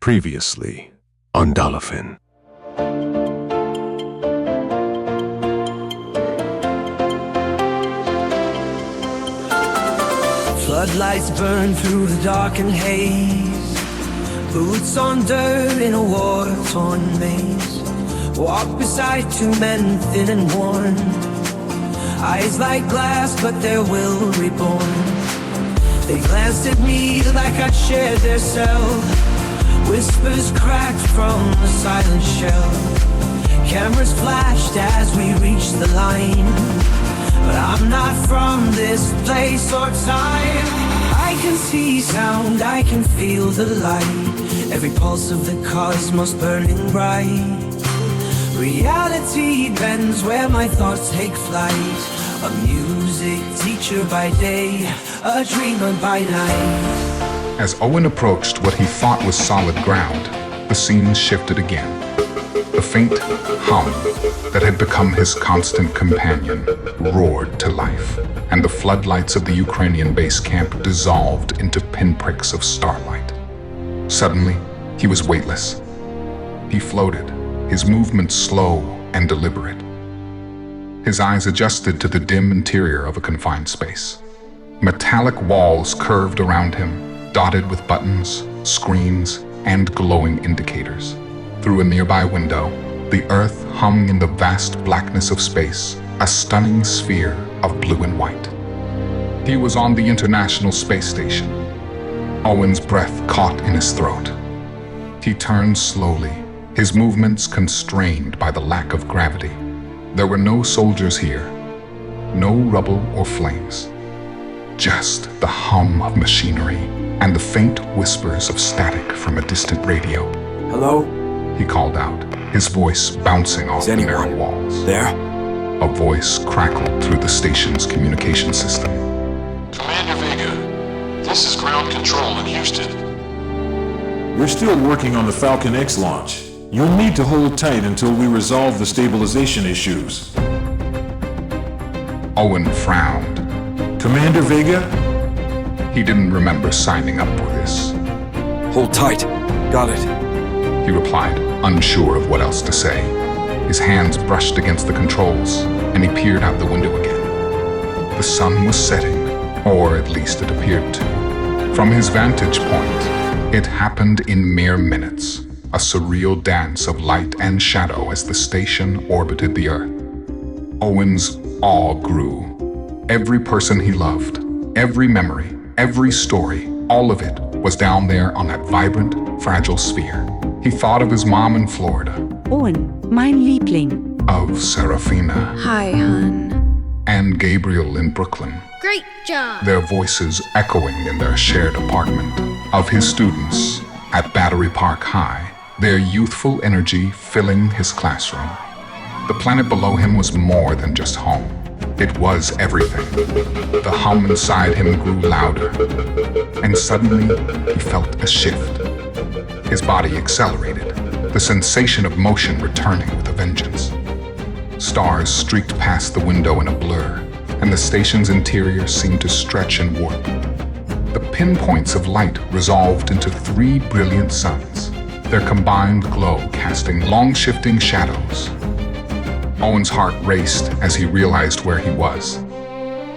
Previously on Dolphin. Floodlights burn through the darkened haze. Boots on dirt in a war-torn maze. Walk beside two men thin and worn. Eyes like glass but their will reborn. They glanced at me like I'd shared their cell. Whispers cracked from the silent shell. Cameras flashed as we reached the line. But I'm not from this place or time. I can see sound, I can feel the light. Every pulse of the cosmos burning bright. Reality bends where my thoughts take flight. A music teacher by day, a dreamer by night. As Owen approached what he thought was solid ground, the scene shifted again. The faint hum that had become his constant companion roared to life, and the floodlights of the Ukrainian base camp dissolved into pinpricks of starlight. Suddenly, he was weightless. He floated, his movements slow and deliberate. His eyes adjusted to the dim interior of a confined space. Metallic walls curved around him, dotted with buttons, screens, and glowing indicators. Through a nearby window, the earth hung in the vast blackness of space, a stunning sphere of blue and white. He was on the International Space Station. Owen's breath caught in his throat. He turned slowly, his movements constrained by the lack of gravity. There were no soldiers here, no rubble or flames, just the hum of machinery and the faint whispers of static from a distant radio. Hello? He called out, his voice bouncing off the narrow walls. There? A voice crackled through the station's communication system. Commander Vega, this is ground control in Houston. We're still working on the Falcon X launch. You'll need to hold tight until we resolve the stabilization issues. Owen frowned. Commander Vega? He didn't remember signing up for this. Hold tight. Got it. He replied, unsure of what else to say. His hands brushed against the controls, and he peered out the window again. The sun was setting, or at least it appeared to. From his vantage point, it happened in mere minutes, a surreal dance of light and shadow as the station orbited the Earth. Owen's awe grew. Every person he loved, every memory, every story, all of it was down there on that vibrant, fragile sphere. He thought of his mom in Florida. Owen, mein Liebling. Of Serafina. Hi, hon. And Gabriel in Brooklyn. Great job! Their voices echoing in their shared apartment. Of his students at Battery Park High, their youthful energy filling his classroom. The planet below him was more than just home. It was everything. The hum inside him grew louder, and suddenly he felt a shift. His body accelerated, the sensation of motion returning with a vengeance. Stars streaked past the window in a blur, and the station's interior seemed to stretch and warp. The pinpoints of light resolved into 3 brilliant suns, their combined glow casting long-shifting shadows. Owen's heart raced as he realized where he was.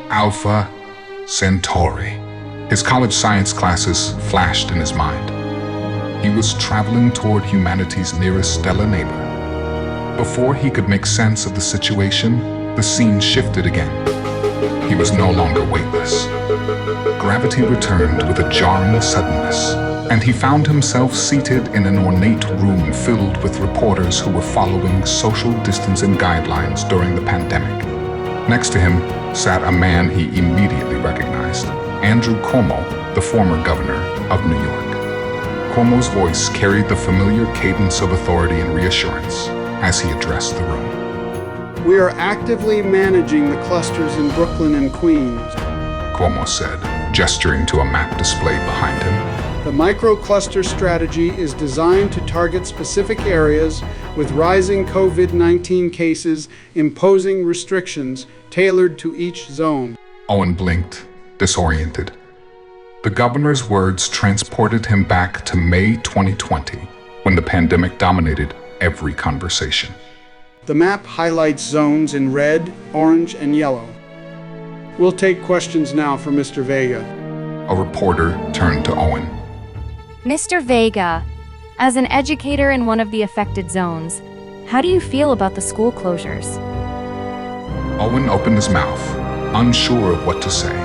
Alpha Centauri. His college science classes flashed in his mind. He was traveling toward humanity's nearest stellar neighbor. Before he could make sense of the situation, the scene shifted again. He was no longer weightless. Gravity returned with a jarring suddenness, and he found himself seated in an ornate room filled with reporters who were following social distancing guidelines during the pandemic. Next to him sat a man he immediately recognized, Andrew Cuomo, the former governor of New York. Cuomo's voice carried the familiar cadence of authority and reassurance as he addressed the room. We are actively managing the clusters in Brooklyn and Queens. Cuomo said, gesturing to a map displayed behind him. The microcluster strategy is designed to target specific areas with rising COVID-19 cases, imposing restrictions tailored to each zone. Owen blinked, disoriented. The governor's words transported him back to May 2020, when the pandemic dominated every conversation. The map highlights zones in red, orange, and yellow. We'll take questions now for Mr. Vega. A reporter turned to Owen. Mr. Vega, as an educator in one of the affected zones, how do you feel about the school closures? Owen opened his mouth, unsure of what to say.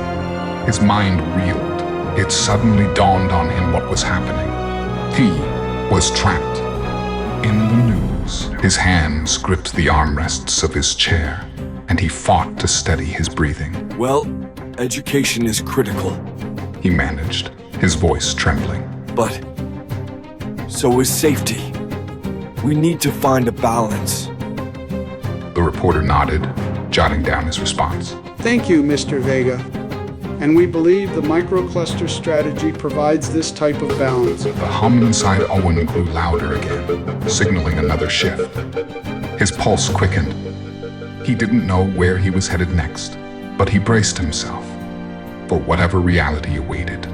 His mind reeled. It suddenly dawned on him what was happening. He was trapped in the news. His hands gripped the armrests of his chair, and he fought to steady his breathing. Well, education is critical, He managed, his voice trembling. but so is safety. We need to find a balance. The reporter nodded, jotting down his response. Thank you, Mr. Vega. And we believe the microcluster strategy provides this type of balance. The hum inside Owen grew louder again, signaling another shift. His pulse quickened. He didn't know where he was headed next, but he braced himself for whatever reality awaited.